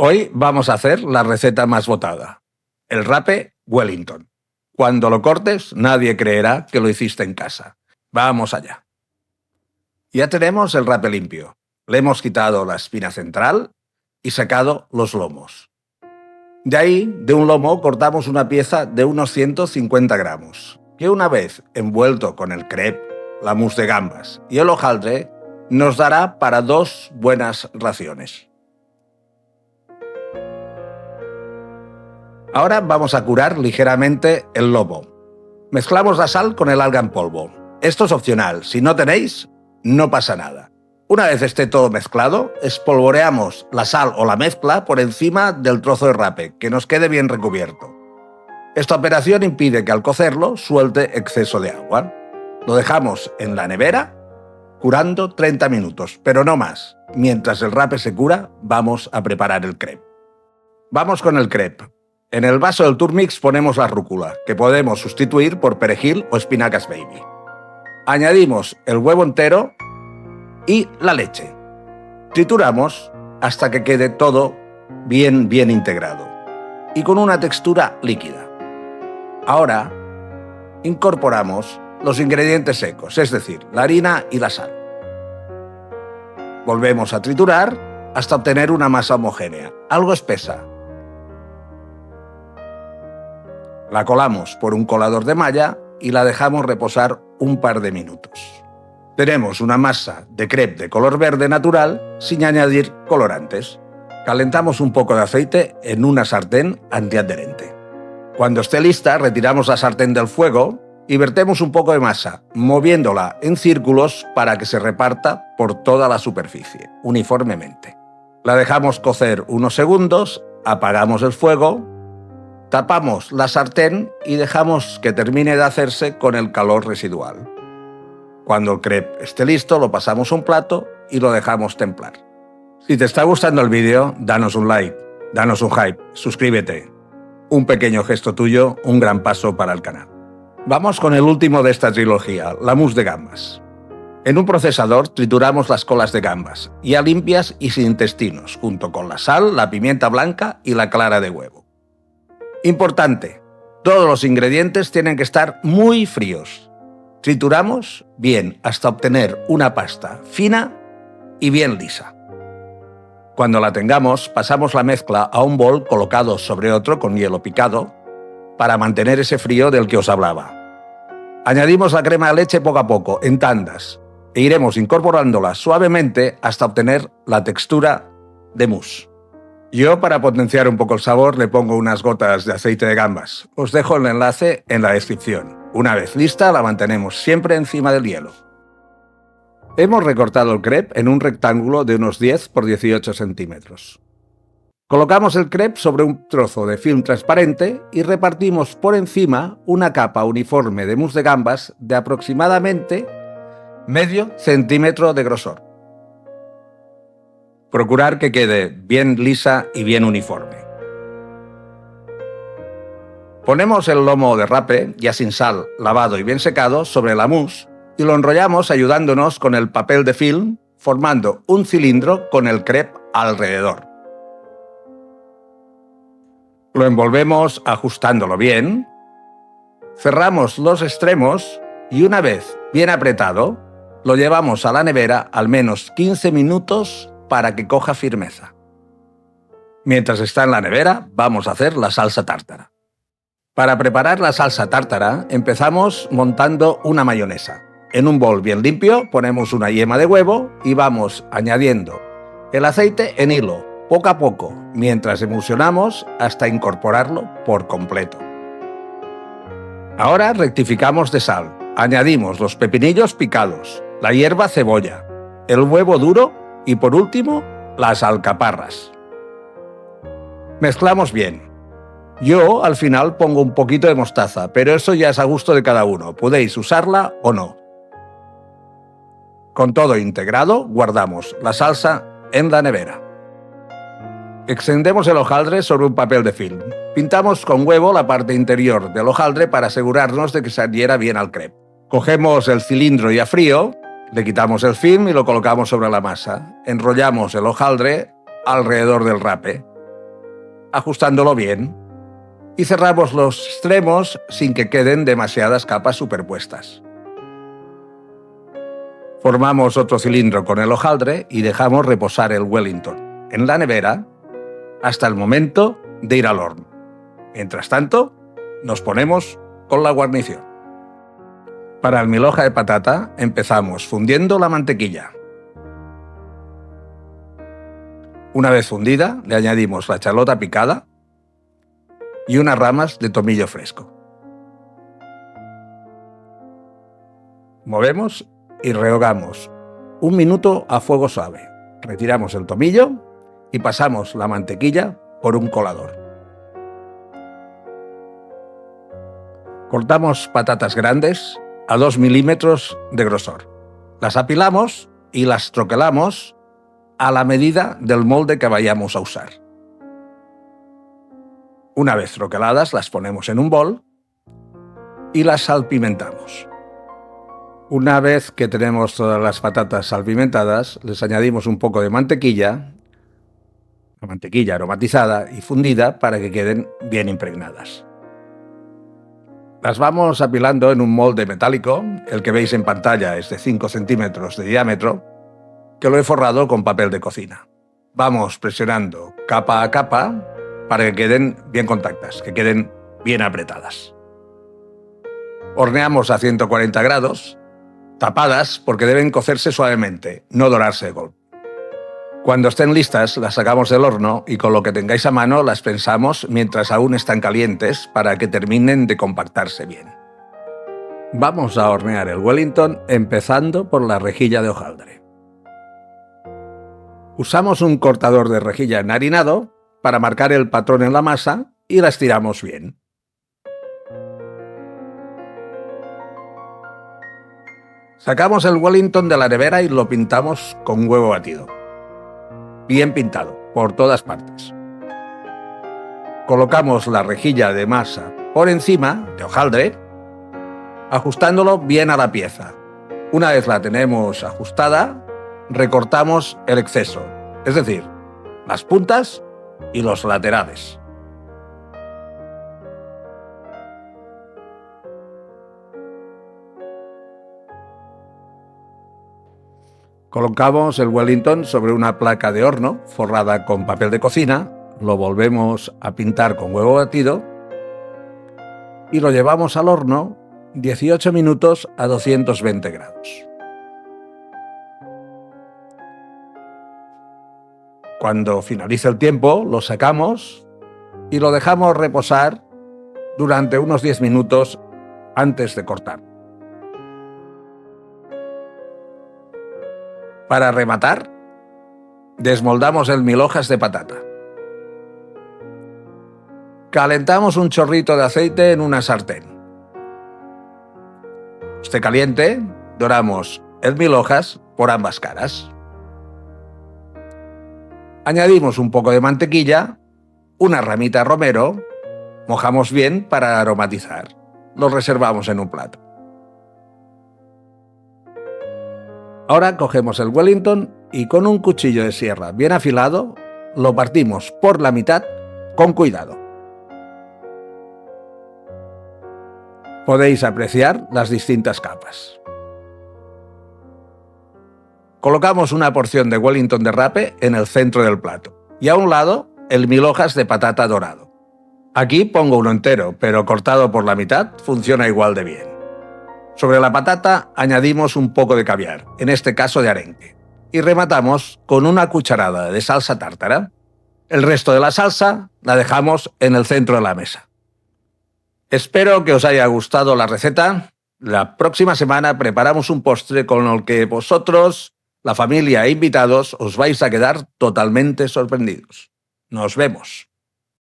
Hoy vamos a hacer la receta más votada, el rape Wellington. Cuando lo cortes, nadie creerá que lo hiciste en casa. Vamos allá. Ya tenemos el rape limpio. Le hemos quitado la espina central y sacado los lomos. De ahí, de un lomo, cortamos una pieza de unos 150 gramos, que una vez envuelto con el crepe, la mousse de gambas y el hojaldre, nos dará para 2 buenas raciones. Ahora vamos a curar ligeramente el lomo. Mezclamos la sal con el alga en polvo. Esto es opcional, si no tenéis, no pasa nada. Una vez esté todo mezclado, espolvoreamos la sal o la mezcla por encima del trozo de rape, que nos quede bien recubierto. Esta operación impide que al cocerlo suelte exceso de agua. Lo dejamos en la nevera, curando 30 minutos, pero no más. Mientras el rape se cura, vamos a preparar el crepe. Vamos con el crepe. En el vaso del Turmix ponemos la rúcula, que podemos sustituir por perejil o espinacas baby. Añadimos el huevo entero y la leche. Trituramos hasta que quede todo bien integrado y con una textura líquida. Ahora incorporamos los ingredientes secos, es decir, la harina y la sal. Volvemos a triturar hasta obtener una masa homogénea, algo espesa. La colamos por un colador de malla y la dejamos reposar un par de minutos. Tenemos una masa de crepe de color verde natural sin añadir colorantes. Calentamos un poco de aceite en una sartén antiadherente. Cuando esté lista, retiramos la sartén del fuego y vertemos un poco de masa, moviéndola en círculos para que se reparta por toda la superficie, uniformemente. La dejamos cocer unos segundos, apagamos el fuego, tapamos la sartén y dejamos que termine de hacerse con el calor residual. Cuando el crepe esté listo, lo pasamos a un plato y lo dejamos templar. Si te está gustando el vídeo, danos un like, danos un hype, suscríbete. Un pequeño gesto tuyo, un gran paso para el canal. Vamos con el último de esta trilogía, la mousse de gambas. En un procesador trituramos las colas de gambas, ya limpias y sin intestinos, junto con la sal, la pimienta blanca y la clara de huevo. Importante, todos los ingredientes tienen que estar muy fríos. Trituramos bien hasta obtener una pasta fina y bien lisa. Cuando la tengamos, pasamos la mezcla a un bol colocado sobre otro con hielo picado para mantener ese frío del que os hablaba. Añadimos la crema de leche poco a poco, en tandas, e iremos incorporándola suavemente hasta obtener la textura de mousse. Yo, para potenciar un poco el sabor, le pongo unas gotas de aceite de gambas. Os dejo el enlace en la descripción. Una vez lista, la mantenemos siempre encima del hielo. Hemos recortado el crepe en un rectángulo de unos 10 por 18 centímetros. Colocamos el crepe sobre un trozo de film transparente y repartimos por encima una capa uniforme de mousse de gambas de aproximadamente medio centímetro de grosor. Procurar que quede bien lisa y bien uniforme. Ponemos el lomo de rape, ya sin sal, lavado y bien secado, sobre la mousse y lo enrollamos ayudándonos con el papel de film, formando un cilindro con el crepe alrededor. Lo envolvemos ajustándolo bien, cerramos los extremos y una vez bien apretado, lo llevamos a la nevera al menos 15 minutos para que coja firmeza. Mientras está en la nevera, vamos a hacer la salsa tártara. Para preparar la salsa tártara, empezamos montando una mayonesa. En un bol bien limpio ponemos una yema de huevo y vamos añadiendo el aceite en hilo, poco a poco, mientras emulsionamos hasta incorporarlo por completo. Ahora rectificamos de sal. Añadimos los pepinillos picados, la hierba cebolla, el huevo duro y por último, las alcaparras. Mezclamos bien. Yo al final pongo un poquito de mostaza, pero eso ya es a gusto de cada uno. Podéis usarla o no. Con todo integrado, guardamos la salsa en la nevera. Extendemos el hojaldre sobre un papel de film. Pintamos con huevo la parte interior del hojaldre para asegurarnos de que se adhiera bien al crepe. Cogemos el cilindro ya frío, le quitamos el film y lo colocamos sobre la masa. Enrollamos el hojaldre alrededor del rape. ajustándolo bien, y cerramos los extremos sin que queden demasiadas capas superpuestas. Formamos otro cilindro con el hojaldre y dejamos reposar el Wellington en la nevera hasta el momento de ir al horno. Mientras tanto, nos ponemos con la guarnición. Para el mil hoja de patata empezamos fundiendo la mantequilla. Una vez fundida, le añadimos la chalota picada y unas ramas de tomillo fresco. Movemos y rehogamos 1 minuto a fuego suave. Retiramos el tomillo y pasamos la mantequilla por un colador. Cortamos patatas grandes a 2 milímetros de grosor. Las apilamos y las troquelamos a la medida del molde que vayamos a usar. Una vez troqueladas, las ponemos en un bol y las salpimentamos. Una vez que tenemos todas las patatas salpimentadas, les añadimos un poco de mantequilla, la mantequilla aromatizada y fundida para que queden bien impregnadas. Las vamos apilando en un molde metálico, el que veis en pantalla es de 5 centímetros de diámetro, que lo he forrado con papel de cocina. Vamos presionando capa a capa para que queden bien compactas, que queden bien apretadas. Horneamos a 140 grados, tapadas porque deben cocerse suavemente, no dorarse de golpe. Cuando estén listas, las sacamos del horno y con lo que tengáis a mano las prensamos mientras aún están calientes para que terminen de compactarse bien. Vamos a hornear el Wellington empezando por la rejilla de hojaldre. Usamos un cortador de rejilla enharinado para marcar el patrón en la masa y la estiramos bien. Sacamos el Wellington de la nevera y lo pintamos con huevo batido. Bien pintado, por todas partes. Colocamos la rejilla de masa por encima de hojaldre, ajustándolo bien a la pieza. Una vez la tenemos ajustada, recortamos el exceso, es decir, las puntas y los laterales. Colocamos el Wellington sobre una placa de horno forrada con papel de cocina, lo volvemos a pintar con huevo batido y lo llevamos al horno 18 minutos a 220 grados. Cuando finalice el tiempo, lo sacamos y lo dejamos reposar durante unos 10 minutos antes de cortar. Para rematar, desmoldamos el mil hojas de patata. Calentamos un chorrito de aceite en una sartén. Esté caliente, doramos el mil hojas por ambas caras. Añadimos un poco de mantequilla, una ramita romero, mojamos bien para aromatizar. Lo reservamos en un plato. Ahora cogemos el Wellington y con un cuchillo de sierra bien afilado lo partimos por la mitad con cuidado. Podéis apreciar las distintas capas. Colocamos una porción de Wellington de rape en el centro del plato y a un lado el mil hojas de patata dorado. Aquí pongo uno entero, pero cortado por la mitad funciona igual de bien. Sobre la patata añadimos un poco de caviar, en este caso de arenque, y rematamos con una cucharada de salsa tártara. El resto de la salsa la dejamos en el centro de la mesa. Espero que os haya gustado la receta. La próxima semana preparamos un postre con el que vosotros, la familia e invitados, os vais a quedar totalmente sorprendidos. Nos vemos.